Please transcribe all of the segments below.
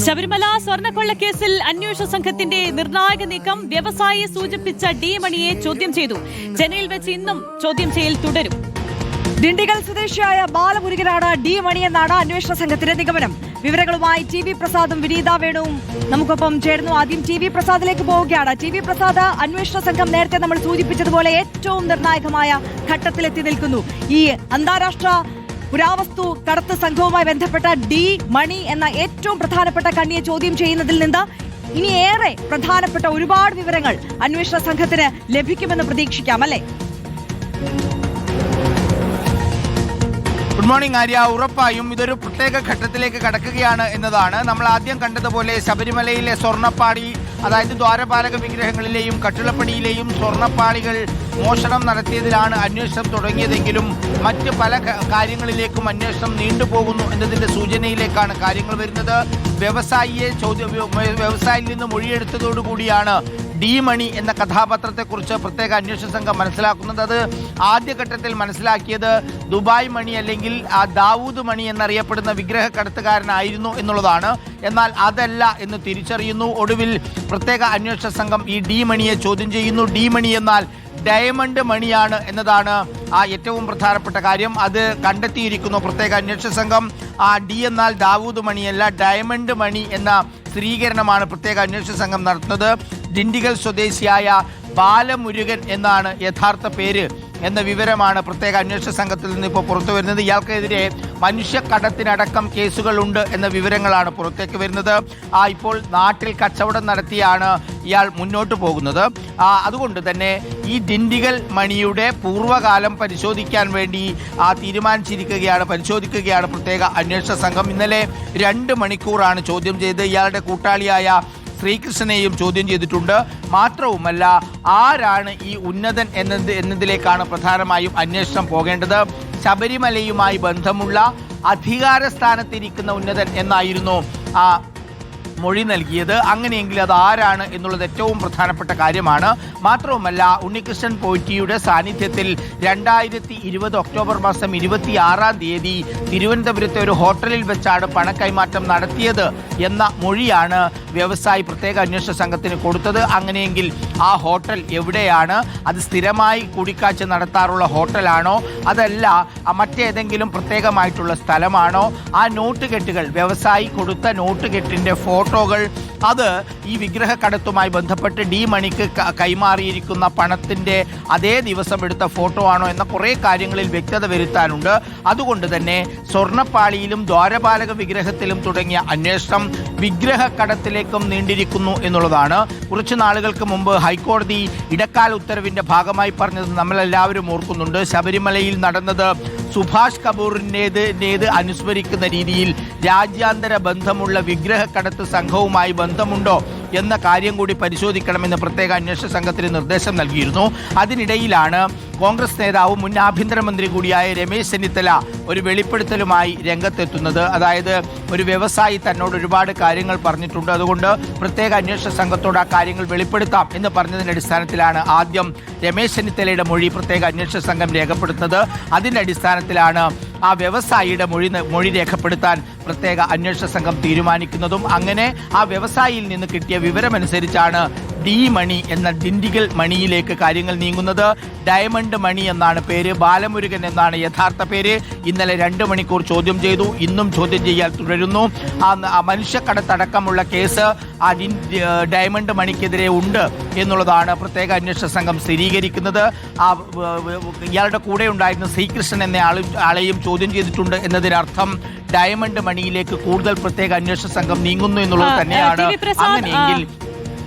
ശബരിമല സ്വർണ്ണക്കൊള്ളക്കേസിൽ അന്വേഷണ സംഘത്തിന്റെ നിർണായക നീക്കം. വ്യവസായിയെ സൂചിപ്പിച്ച ഡി മണിയെ ചോദ്യം ചെയ്തു. ചെന്നൈയിൽ വെച്ച് ഇന്നും ചോദ്യം ചെയ്യൽ തുടരും. ദിണ്ടിഗൽ സ്വദേശിയായ ബാലമുരുകനാണ് ഡി മണിയെന്നാണ് അന്വേഷണ സംഘത്തിന്റെ നിഗമനം. വിവരങ്ങളുമായി ടി വി പ്രസാദും വിനീത വേണുവും നമുക്കൊപ്പം ചേർന്നു. ആദ്യം ടി വി പ്രസാദിലേക്ക് പോവുകയാണ്. ടി വി പ്രസാദ്, അന്വേഷണ സംഘം നേരത്തെ നമ്മൾ സൂചിപ്പിച്ചതുപോലെ ഏറ്റവും നിർണായകമായ ഘട്ടത്തിലെത്തി നിൽക്കുന്നു. ഈ അന്താരാഷ്ട്ര പുരാവസ്തു കടത്ത് സംഘവുമായി ബന്ധപ്പെട്ട ഡി മണി എന്ന ഏറ്റവും പ്രധാനപ്പെട്ട കണ്ണിയെ ചോദ്യം ചെയ്യുന്നതിൽ നിന്ന് ഇനി ഏറെ പ്രധാനപ്പെട്ട ഒരുപാട് വിവരങ്ങൾ അന്വേഷണ സംഘത്തിന് ലഭിക്കുമെന്ന് പ്രതീക്ഷിക്കാം, അല്ലേ? Good morning Arya. ഉറപ്പായും ഇതൊരു പ്രത്യേക ഘട്ടത്തിലേക്ക് കടക്കുകയാണ് എന്നതാണ്. നമ്മൾ ആദ്യം കണ്ടതുപോലെ ശബരിമലയിലെ സ്വർണ്ണപ്പാളി, അതായത് ദ്വാരപാലക വിഗ്രഹങ്ങളിലെയും കട്ടിളപ്പടിയിലെയും സ്വർണ്ണപ്പാളികൾ മോഷണം നടത്തിയതിലാണ് അന്വേഷണം തുടങ്ങിയതെങ്കിലും മറ്റ് പല കാര്യങ്ങളിലേക്കും അന്വേഷണം നീണ്ടുപോകുന്നു എന്നതിന്റെ സൂചനയിലേക്കാണ് കാര്യങ്ങൾ വരുന്നത്. വ്യവസായിയിൽ നിന്ന് മൊഴിയെടുത്തതോടുകൂടിയാണ് ഡി മണി എന്ന കഥാപാത്രത്തെക്കുറിച്ച് പ്രത്യേക അന്വേഷണ സംഘം മനസ്സിലാക്കുന്നത്. അത് ആദ്യഘട്ടത്തിൽ മനസ്സിലാക്കിയത് ദുബായ് മണി അല്ലെങ്കിൽ ദാവൂദ് മണി എന്നറിയപ്പെടുന്ന വിഗ്രഹ കടത്തുകാരനായിരുന്നു എന്നുള്ളതാണ്. എന്നാൽ അതല്ല എന്ന് തിരിച്ചറിയുന്നു. ഒടുവിൽ പ്രത്യേക അന്വേഷണ സംഘം ഈ ഡി മണിയെ ചോദ്യം ചെയ്യുന്നു. ഡി മണി എന്നാൽ ഡയമണ്ട് മണിയാണ് എന്നതാണ് ഏറ്റവും പ്രധാനപ്പെട്ട കാര്യം. അത് കണ്ടെത്തിയിരിക്കുന്നു പ്രത്യേക അന്വേഷണ സംഘം. ഡി എന്നാൽ ദാവൂദ് മണിയല്ല, ഡയമണ്ട് മണി എന്ന സ്ഥിരീകരണമാണ് പ്രത്യേക അന്വേഷണ സംഘം നടത്തുന്നത്. ദിണ്ടിഗൽ സ്വദേശിയായ ബാലമുരുകൻ എന്നാണ് യഥാർത്ഥ പേര് എന്ന വിവരമാണ് പ്രത്യേക അന്വേഷണ സംഘത്തിൽ നിന്ന് ഇപ്പോൾ പുറത്തു വരുന്നത്. ഇയാൾക്കെതിരെ മനുഷ്യക്കടത്തിനടക്കം കേസുകളുണ്ട് എന്ന വിവരങ്ങളാണ് പുറത്തേക്ക് വരുന്നത്. ഇപ്പോൾ നാട്ടിൽ കച്ചവടം നടത്തിയാണ് ഇയാൾ മുന്നോട്ട് പോകുന്നത്. അതുകൊണ്ട് തന്നെ ഈ ദിണ്ടിഗൽ മണിയുടെ പൂർവ്വകാലം പരിശോധിക്കാൻ വേണ്ടി പരിശോധിക്കുകയാണ് പ്രത്യേക അന്വേഷണ സംഘം. ഇന്നലെ 2 മണിക്കൂറാണ് ചോദ്യം ചെയ്ത് ഇയാളുടെ കൂട്ടാളിയായ ശ്രീകൃഷ്ണനെയും ചോദ്യം ചെയ്തിട്ടുണ്ട്. മാത്രവുമല്ല, ആരാണ് ഈ ഉന്നതൻ എന്നതിലേക്കാണ് പ്രധാനമായും അന്വേഷണം പോകേണ്ടത്. ശബരിമലയുമായി ബന്ധമുള്ള അധികാര സ്ഥാനത്തിരിക്കുന്ന ഉന്നതൻ എന്നായിരുന്നു മൊഴി നൽകിയത്. അങ്ങനെയെങ്കിൽ അത് ആരാണ് എന്നുള്ളത് ഏറ്റവും പ്രധാനപ്പെട്ട കാര്യമാണ്. മാത്രവുമല്ല, ഉണ്ണികൃഷ്ണൻ പോറ്റിയുടെ സാന്നിധ്യത്തിൽ 2020 ഒക്ടോബർ മാസം 26-ാം തീയതി തിരുവനന്തപുരത്തെ ഒരു ഹോട്ടലിൽ വെച്ചാണ് പണക്കൈമാറ്റം നടത്തിയത് എന്ന മൊഴിയാണ് വ്യവസായി പ്രത്യേക അന്വേഷണ സംഘത്തിന് കൊടുത്തത്. അങ്ങനെയെങ്കിൽ ആ ഹോട്ടൽ എവിടെയാണ്? അത് സ്ഥിരമായി കൂടിക്കാഴ്ച നടത്താറുള്ള ഹോട്ടലാണോ, അതല്ല മറ്റേതെങ്കിലും പ്രത്യേകമായിട്ടുള്ള സ്ഥലമാണോ? ആ നോട്ടുകെട്ടുകൾ, വ്യവസായി കൊടുത്ത നോട്ടുകെട്ടിൻ്റെ ഫോട്ടോകൾ, അത് ഈ വിഗ്രഹ കടത്തുമായി ബന്ധപ്പെട്ട് ഡി മണിക്ക് കൈമാറിയിരിക്കുന്ന പണത്തിൻ്റെ അതേ ദിവസം എടുത്ത ഫോട്ടോ ആണോ എന്ന കുറേ കാര്യങ്ങളിൽ വ്യക്തത വരുത്താനുണ്ട്. അതുകൊണ്ട് തന്നെ സ്വർണ്ണപ്പാളിയിലും ദ്വാരപാലക വിഗ്രഹത്തിലും തുടങ്ങിയ അന്വേഷണം വിഗ്രഹ കടത്തിലേക്കും നീണ്ടിരിക്കുന്നു എന്നുള്ളതാണ്. കുറച്ച് നാളുകൾക്ക് മുമ്പ് ഹൈക്കോടതി ഇടക്കാല ഉത്തരവിൻ്റെ ഭാഗമായി പറഞ്ഞത് നമ്മളെല്ലാവരും ഓർക്കുന്നുണ്ട്. ശബരിമലയിൽ നടന്നത് സുഭാഷ് കപൂറിൻ്റേത് അനുസ്മരിക്കുന്ന രീതിയിൽ രാജ്യാന്തര ബന്ധമുള്ള വിഗ്രഹ കടത്ത് സംഘവുമായി ബന്ധമുണ്ടോ എന്ന കാര്യം കൂടി പരിശോധിക്കണമെന്ന് പ്രത്യേക അന്വേഷണ സംഘത്തിന് നിർദ്ദേശം നൽകിയിരുന്നു. അതിനിടയിലാണ് കോൺഗ്രസ് നേതാവും മുൻ ആഭ്യന്തരമന്ത്രി കൂടിയായ രമേശ് ചെന്നിത്തല ഒരു വെളിപ്പെടുത്തലുമായി രംഗത്തെത്തുന്നത്. അതായത്, ഒരു വ്യവസായി തന്നോട് ഒരുപാട് കാര്യങ്ങൾ പറഞ്ഞിട്ടുണ്ട്, അതുകൊണ്ട് പ്രത്യേക അന്വേഷണ സംഘത്തോട് ആ കാര്യങ്ങൾ വെളിപ്പെടുത്താം എന്ന് പറഞ്ഞതിൻ്റെ അടിസ്ഥാനത്തിലാണ് ആദ്യം രമേശ് ചെന്നിത്തലയുടെ മൊഴി പ്രത്യേക അന്വേഷണ സംഘം രേഖപ്പെടുത്തുന്നത്. അതിൻ്റെ അടിസ്ഥാനത്തിലാണ് ആ വ്യവസായിയുടെ മൊഴി രേഖപ്പെടുത്താൻ പ്രത്യേക അന്വേഷണ സംഘം തീരുമാനിക്കുന്നതും. അങ്ങനെ ആ വ്യവസായിയിൽ നിന്ന് കിട്ടിയ വിവരമനുസരിച്ചാണ് ഡി മണി എന്ന ദിണ്ടിഗൽ മണിയിലേക്ക് കാര്യങ്ങൾ നീങ്ങുന്നത്. ഡയമണ്ട് മണി എന്നാണ് പേര്, ബാലമുരുകൻ എന്നാണ് യഥാർത്ഥ പേര്. ഇന്നലെ 2 മണിക്കൂർ ചോദ്യം ചെയ്തു, ഇന്നും ചോദ്യം ചെയ്യാൻ തുടരുന്നു. മനുഷ്യക്കടത്തടക്കമുള്ള കേസ് ഡയമണ്ട് മണിക്കെതിരെ ഉണ്ട് എന്നുള്ളതാണ് പ്രത്യേക അന്വേഷണ സംഘം സ്ഥിരീകരിക്കുന്നത്. ഇയാളുടെ കൂടെ ഉണ്ടായിരുന്ന ശ്രീകൃഷ്ണൻ എന്ന ആളെയും ചോദ്യം ചെയ്തിട്ടുണ്ട് എന്നതിനർത്ഥം ഡയമണ്ട് മണിയിലേക്ക് കൂടുതൽ പ്രത്യേക അന്വേഷണ സംഘം നീങ്ങുന്നു എന്നുള്ളത് തന്നെയാണ്. അങ്ങനെയെങ്കിൽ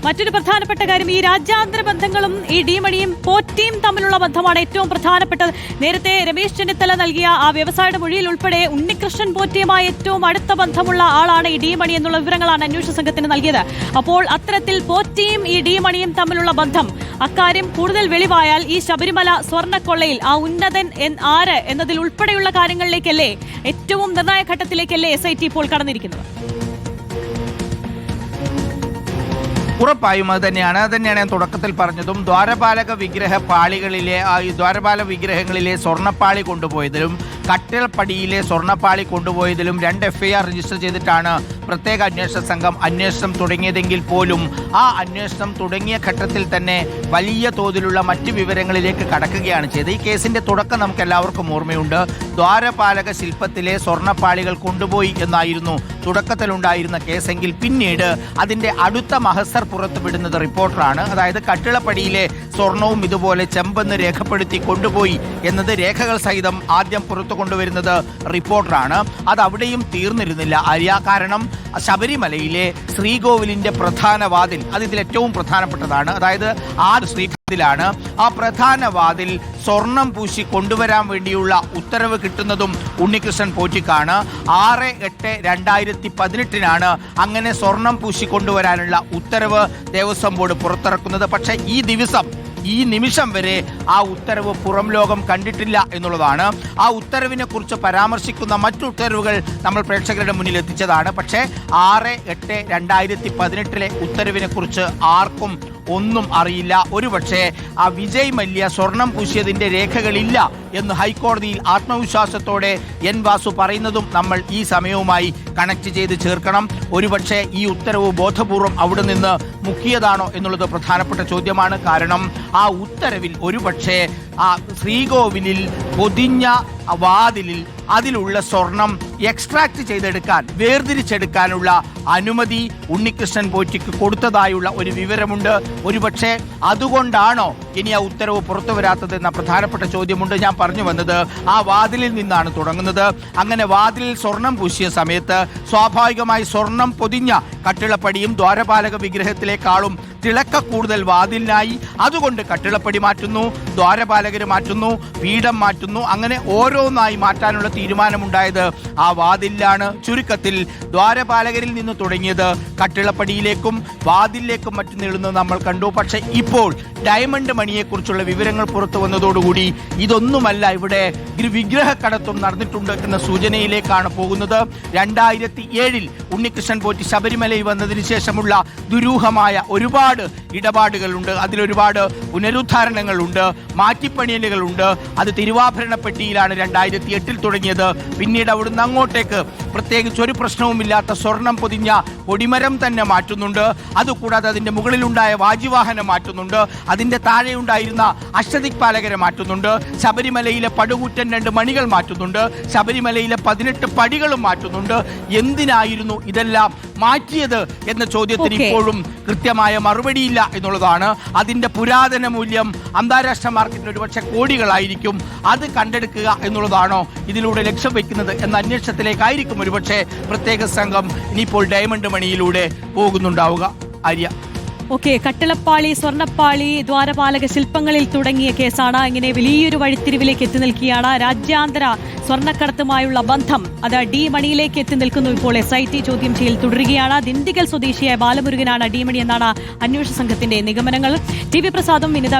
മറ്റൊരു പ്രധാനപ്പെട്ട കാര്യം, ഈ രാജ്യാന്തര ബന്ധങ്ങളും ഈ ഡി മണിയും പോറ്റിയും തമ്മിലുള്ള ബന്ധമാണ് ഏറ്റവും പ്രധാനപ്പെട്ടത്. നേരത്തെ രമേശ് ചെന്നിത്തല നൽകിയ ആ വ്യവസായയുടെ മൊഴിയിൽ ഉൾപ്പെടെ ഉണ്ണികൃഷ്ണൻ പോറ്റിയുമായി ഏറ്റവും അടുത്ത ബന്ധമുള്ള ആളാണ് ഈ ഡി മണി എന്നുള്ള വിവരങ്ങളാണ് അന്വേഷണ സംഘത്തിന് നൽകിയത്. അപ്പോൾ അത്തരത്തിൽ പോറ്റിയും ഈ ഡി മണിയും തമ്മിലുള്ള ബന്ധം, അക്കാര്യം കൂടുതൽ വെളിവായാൽ ഈ ശബരിമല സ്വർണ്ണക്കൊള്ളയിൽ ആ ഉന്നതൻ ആര് എന്നതിൽ ഉൾപ്പെടെയുള്ള കാര്യങ്ങളിലേക്കല്ലേ, ഏറ്റവും നിർണായക ഘട്ടത്തിലേക്കല്ലേ SIT ഇപ്പോൾ കടന്നിരിക്കുന്നത്? ഉറപ്പായും അത് തന്നെയാണ് ഞാൻ തുടക്കത്തിൽ പറഞ്ഞതും. ദ്വാരപാലക വിഗ്രഹങ്ങളിലെ സ്വർണ്ണപ്പാളി കൊണ്ടുപോയതിലും കട്ടിളപ്പടിയിലെ സ്വർണ്ണപ്പാളി കൊണ്ടുപോയതിലും 2 FIR രജിസ്റ്റർ ചെയ്തിട്ടാണ് പ്രത്യേക അന്വേഷണ സംഘം അന്വേഷണം തുടങ്ങിയതെങ്കിൽ പോലും ആ അന്വേഷണം തുടങ്ങിയ ഘട്ടത്തിൽ തന്നെ വലിയ തോതിലുള്ള മറ്റ് വിവരങ്ങളിലേക്ക് കടക്കുകയാണ് ചെയ്തത്. ഈ കേസിന്റെ തുടക്കം നമുക്ക് എല്ലാവർക്കും ഓർമ്മയുണ്ട്. ദ്വാരപാലക ശില്പത്തിലെ സ്വർണ്ണപ്പാളികൾ കൊണ്ടുപോയി എന്നായിരുന്നു തുടക്കത്തിലുണ്ടായിരുന്ന കേസെങ്കിൽ പിന്നീട് അതിന്റെ അടുത്ത മഹസർ പുറത്തുവിടുന്നത് റിപ്പോർട്ടറാണ്. അതായത് കട്ടിളപ്പടിയിലെ സ്വർണവും ഇതുപോലെ ചെമ്പെന്ന് രേഖപ്പെടുത്തി കൊണ്ടുപോയി എന്നത് രേഖകൾ സഹിതം ആദ്യം പുറത്തു കൊണ്ടുവരുന്നത് റിപ്പോർട്ടറാണ്. അത് അവിടെയും തീർന്നിരുന്നില്ല ആര്യ. കാരണം ശബരിമലയിലെ ശ്രീകോവിലിന്റെ പ്രധാന വാതിൽ അതിൽ ഏറ്റവും പ്രധാനപ്പെട്ടതാണ്. അതായത് ആ ശ്രീകോവിലാണ് ആ പ്രധാന വാതിൽ സ്വർണം പൂശി കൊണ്ടുവരാൻ വേണ്ടിയുള്ള ഉത്തരവ് കിട്ടുന്നതും ഉണ്ണികൃഷ്ണൻ പോറ്റിക്കാണ്. 6/8/2018 അങ്ങനെ സ്വർണം പൂശി കൊണ്ടുവരാനുള്ള ഉത്തരവ് ദേവസ്വം ബോർഡ് പുറത്തിറക്കുന്നത്. പക്ഷേ ഈ നിമിഷം വരെ ആ ഉത്തരവ് പുറം ലോകം കണ്ടിട്ടില്ല എന്നുള്ളതാണ്. ആ ഉത്തരവിനെ കുറിച്ച് പരാമർശിക്കുന്ന മറ്റു ഉത്തരവുകൾ നമ്മൾ പ്രേക്ഷകരുടെ മുന്നിൽ എത്തിച്ചതാണ്. പക്ഷേ 6/8/2018 ഉത്തരവിനെ കുറിച്ച് ആർക്കും ഒന്നും അറിയില്ല. ഒരുപക്ഷെ ആ വിജയ് മല്യ സ്വർണം പൂശിയതിന്റെ രേഖകളില്ല എന്ന് ഹൈക്കോടതിയിൽ ആത്മവിശ്വാസത്തോടെ എൻ വാസു പറയുന്നതും നമ്മൾ ഈ സമയവുമായി കണക്ട് ചെയ്ത് ചേർക്കണം. ഒരുപക്ഷെ ഈ ഉത്തരവ് ബോധപൂർവം അവിടെ നിന്ന് മുക്കിയതാണോ എന്നുള്ളത് പ്രധാനപ്പെട്ട ചോദ്യമാണ്. കാരണം ആ ഉത്തരവിൽ ഒരുപക്ഷെ ആ ശ്രീകോവിലിൽ പൊതിഞ്ഞ വാതിലിൽ അതിലുള്ള സ്വർണം എക്സ്ട്രാക്ട് ചെയ്തെടുക്കാൻ വേർതിരിച്ചെടുക്കാനുള്ള അനുമതി ഉണ്ണികൃഷ്ണൻ പോറ്റിക്ക് കൊടുത്തതായുള്ള ഒരു വിവരമുണ്ട്. ഒരുപക്ഷെ അതുകൊണ്ടാണോ ഇനി ആ ഉത്തരവ് പുറത്തു വരാത്തത് എന്ന പ്രധാനപ്പെട്ട ചോദ്യമുണ്ട്. ഞാൻ പറഞ്ഞു വന്നത് ആ വാതിലിൽ നിന്നാണ് തുടങ്ങുന്നത്. അങ്ങനെ വാതിലിൽ സ്വർണം പൂശിയ സമയത്ത് സ്വാഭാവികമായി സ്വർണം പൊതിഞ്ഞ കട്ടിളപ്പടിയും ദ്വാരപാലക വിഗ്രഹത്തിലേക്കാളും തിളക്ക കൂടുതൽ വാതിലിനായി. അതുകൊണ്ട് കട്ടിളപ്പടി മാറ്റുന്നു, ദ്വാരപാലകര് മാറ്റുന്നു, പീഠം മാറ്റുന്നു. അങ്ങനെ ഓരോന്നായി മാറ്റാനുള്ള തീരുമാനമുണ്ടായത് ആ വാതിലിലാണ്. ചുരുക്കത്തിൽ ദ്വാരപാലകരിൽ നിന്ന് തുടങ്ങിയത് കട്ടിളപ്പടിയിലേക്കും വാതിലിലേക്കും മറ്റും നീളുന്നത് നമ്മൾ കണ്ടു. പക്ഷെ ഇപ്പോൾ ഡയമണ്ട് മണിയെക്കുറിച്ചുള്ള വിവരങ്ങൾ പുറത്തു വന്നതോടുകൂടി ഇതൊന്നുമല്ല, ഇവിടെ വിഗ്രഹക്കടത്തും നടന്നിട്ടുണ്ട് എന്ന സൂചനയിലേക്കാണ് പോകുന്നത്. 2007 ഉണ്ണികൃഷ്ണൻ പോറ്റി ശബരിമലയിൽ വന്നതിന് ശേഷമുള്ള ദുരൂഹമായ ഒരുപാട് ഇടപാടുകളുണ്ട്. അതിലൊരുപാട് പുനരുദ്ധാരണങ്ങളുണ്ട്, മാറ്റിപ്പണിയലുകളുണ്ട്. അത് തിരുവാഭരണ പെട്ടിയിലാണ് 2008 തുടങ്ങിയത്. പിന്നീട് അവിടുന്ന് അങ്ങോട്ടേക്ക് പ്രത്യേകിച്ച് ഒരു പ്രശ്നവുമില്ലാത്ത സ്വർണം പൊതിഞ്ഞ കൊടിമരം തന്നെ മാറ്റുന്നുണ്ട്. അതുകൂടാതെ അതിന്റെ മുകളിലുണ്ടായ വാജിവാഹനം മാറ്റുന്നുണ്ട്. അതിന്റെ താഴെയുണ്ടായിരുന്ന അഷ്ടദിക്പാലകരെ മാറ്റുന്നുണ്ട്. ശബരിമലയിലെ പടുകൂറ്റൻ 2 മണികൾ മാറ്റുന്നുണ്ട്. ശബരിമലയിലെ 18 പടികളും മാറ്റുന്നുണ്ട്. എന്തിനായിരുന്നു ഇതെല്ലാം മാറ്റിയത് എന്ന ചോദ്യത്തിന് ഇപ്പോഴും കൃത്യമായ മറുപടിയില്ല എന്നുള്ളതാണ്. അതിന്റെ പുരാതന മൂല്യം അന്താരാഷ്ട്ര മാർക്കറ്റിൽ ഒരുപക്ഷെ കോടികളായിരിക്കും. അത് കണ്ടെടുക്കുക എന്നുള്ളതാണോ ഇതിലൂടെ ലക്ഷ്യം വെക്കുന്നത് എന്ന അന്വേഷണത്തിലേക്കായിരിക്കും ഒരുപക്ഷെ പ്രത്യേക സംഘം ഇനിയിപ്പോൾ ഡയമണ്ട് മണിയിലൂടെ പോകുന്നുണ്ടാവുക. ആര്യ, കട്ടിളപ്പാളി, സ്വർണ്ണപ്പാളി, ദ്വാരപാലക ശില്പങ്ങളിൽ തുടങ്ങിയ കേസാണ് ഇങ്ങനെ വലിയൊരു വഴിത്തിരിവിലേക്ക് എത്തി നിൽക്കുകയാണ്. രാജ്യാന്തര സ്വർണ്ണക്കടത്തുമായുള്ള ബന്ധം അത് ഡി മണിയിലേക്ക് എത്തി നിൽക്കുന്നു. ഇപ്പോൾ SIT ചോദ്യം ചെയ്യൽ തുടരുകയാണ്. ദിണ്ടിഗൽ സ്വദേശിയായ ബാലമുരുകനാണ് ഡി മണി എന്നാണ് അന്വേഷണ സംഘത്തിന്റെ നിഗമനങ്ങൾ. TV പ്രസാദും വിനിത